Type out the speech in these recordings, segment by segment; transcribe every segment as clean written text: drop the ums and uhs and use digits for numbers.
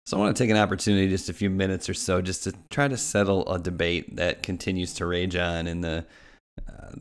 So I want to take an opportunity, just a few minutes or so, just to try to settle a debate that continues to rage on in the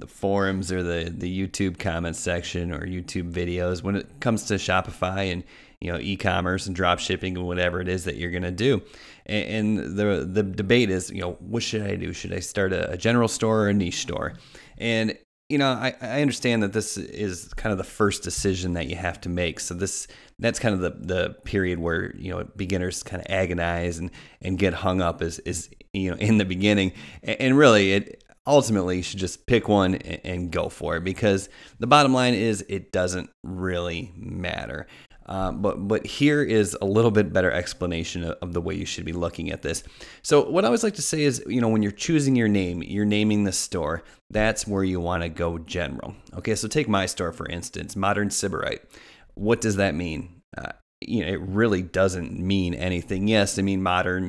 forums or the YouTube comment section or YouTube videos when it comes to Shopify and e-commerce and drop shipping and whatever it is that you're going to do. And the debate is, what should I do? Should I start a general store or a niche store? And I understand that this is kind of the first decision that you have to make. So that's kind of the period where beginners kind of agonize and get hung up is in the beginning. And really, ultimately you should just pick one and go for it, because the bottom line is it doesn't really matter. But here is a little bit better explanation of the way you should be looking at this. So what I always like to say is, when you're choosing your name, you're naming the store, that's where you want to go general. Okay, so take my store, for instance, Modern Sybarite. What does that mean? It really doesn't mean anything. Yes, I mean modern,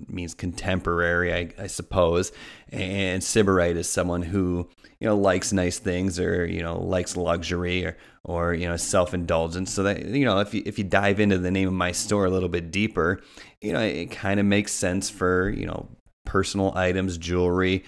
means contemporary, I suppose. And Sybarite is someone who, likes nice things, or, likes luxury, or self-indulgence. So that, if you dive into the name of my store a little bit deeper, it kind of makes sense for, personal items, jewelry,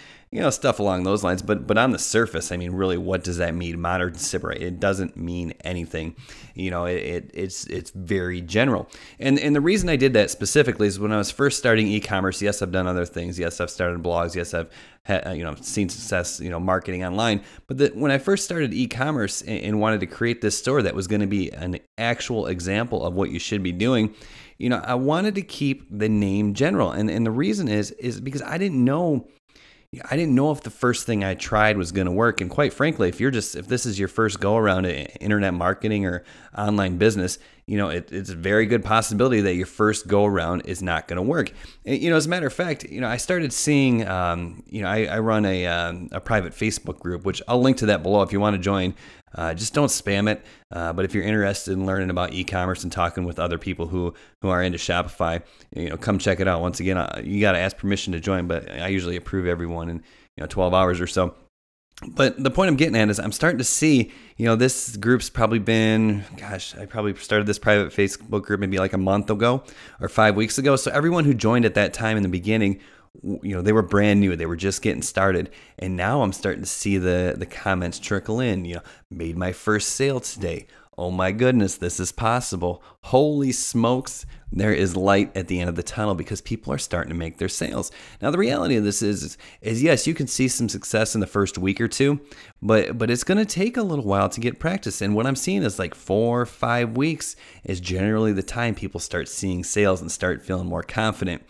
stuff along those lines. But on the surface, I mean, really, what does that mean? Modern Sybarite. It doesn't mean anything. It's very general. And the reason I did that specifically is when I was first starting e-commerce. Yes, I've done other things. Yes, I've started blogs. Yes, I've seen success, marketing online. But when I first started e-commerce and wanted to create this store that was going to be an actual example of what you should be doing, I wanted to keep the name general. And the reason is because I didn't know if the first thing I tried was going to work. And quite frankly, if this is your first go around at internet marketing or online business, it's a very good possibility that your first go around is not going to work. As a matter of fact, I started seeing, I run a private Facebook group, which I'll link to that below if you want to join. Just don't spam it. But if you're interested in learning about e-commerce and talking with other people who are into Shopify, come check it out. Once again, you got to ask permission to join, but I usually approve everyone in 12 hours or so. But the point I'm getting at is I'm starting to see, this group's probably been, I probably started this private Facebook group maybe like a month ago or 5 weeks ago. So everyone who joined at that time in the beginning, they were brand new. They were just getting started. And now I'm starting to see the comments trickle in, made my first sale today. Oh my goodness, this is possible. Holy smokes, there is light at the end of the tunnel because people are starting to make their sales. Now, the reality of this is yes, you can see some success in the first week or two, but it's going to take a little while to get practice. And what I'm seeing is like 4 or 5 weeks is generally the time people start seeing sales and start feeling more confident.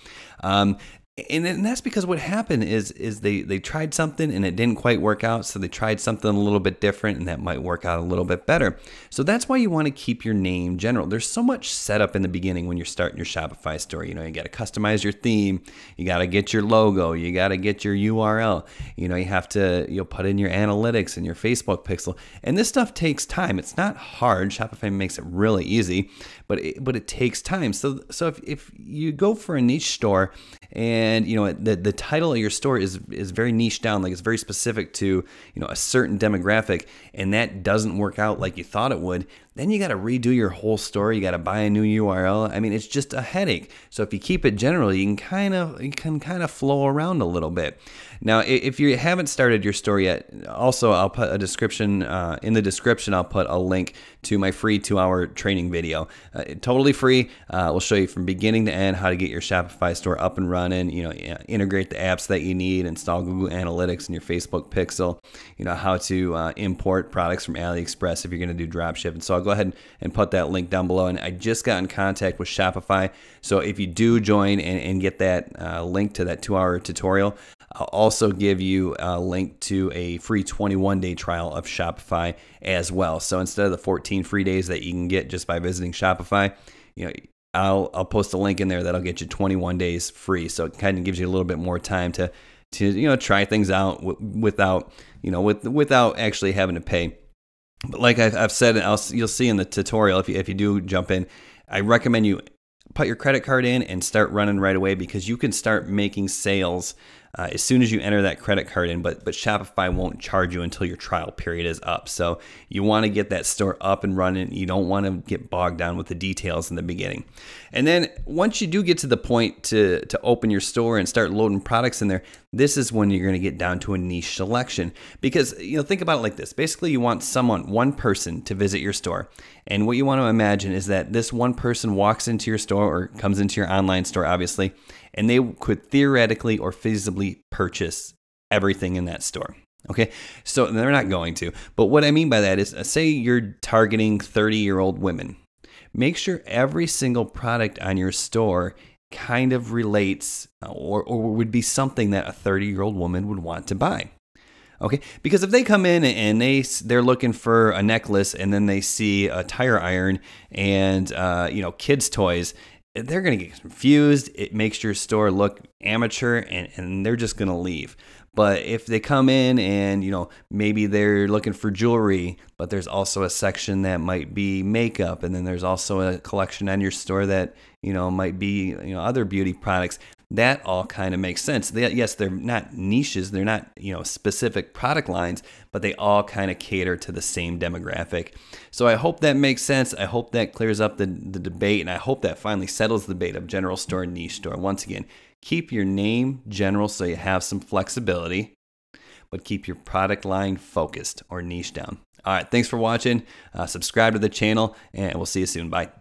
And that's because what happened is they tried something and it didn't quite work out, so they tried something a little bit different and that might work out a little bit better. So that's why you want to keep your name general. There's so much setup in the beginning when you're starting your Shopify store. You got to customize your theme, you got to get your logo, you got to get your URL, you have to put in your analytics and your Facebook pixel. And this stuff takes time. It's not hard. Shopify makes it really easy, but it takes time. So if you go for a niche store and the title of your store is very niche down, like it's very specific to a certain demographic, and that doesn't work out like you thought it would, then you got to redo your whole store. You got to buy a new URL. I mean, it's just a headache. So if you keep it general, you can kind of flow around a little bit. Now, if you haven't started your store yet, also I'll put a description in the description. I'll put a link to my free 2-hour training video, totally free. We'll show you from beginning to end how to get your Shopify store up and running. Integrate the apps that you need, install Google Analytics in your Facebook pixel. How to import products from AliExpress if you're going to do drop shipping. So I'll go ahead and put that link down below. And I just got in contact with Shopify. So if you do join and get that link to that 2-hour tutorial, I'll also give you a link to a free 21-day trial of Shopify as well. So instead of the 14 free days that you can get just by visiting Shopify, I'll post a link in there that'll get you 21 days free. So it kind of gives you a little bit more time to try things out without actually having to pay. But like I've said, you'll see in the tutorial, if you do jump in, I recommend you put your credit card in and start running right away, because you can start making sales as soon as you enter that credit card in, but Shopify won't charge you until your trial period is up. So you want to get that store up and running. You don't want to get bogged down with the details in the beginning. And then once you do get to the point to open your store and start loading products in there, this is when you're going to get down to a niche selection. Because, think about it like this. Basically, you want one person to visit your store. And what you want to imagine is that this one person walks into your store or comes into your online store, obviously, and they could theoretically or feasibly purchase everything in that store. Okay, so they're not going to. But what I mean by that is, say you're targeting 30-year-old women. Make sure every single product on your store kind of relates or would be something that a 30-year-old woman would want to buy. Okay, because if they come in and they're looking for a necklace and then they see a tire iron and kids' toys, they're going to get confused. It makes your store look amateur and they're just going to leave. But if they come in and, maybe they're looking for jewelry, but there's also a section that might be makeup, and then there's also a collection on your store that, might be, other beauty products, that all kind of makes sense. Yes, they're not niches, they're not, specific product lines, but they all kind of cater to the same demographic. So I hope that makes sense. I hope that clears up the debate, and I hope that finally settles the debate of general store and niche store. Once again, keep your name general so you have some flexibility, but keep your product line focused or niche down. All right, thanks for watching. Subscribe to the channel, and we'll see you soon. Bye.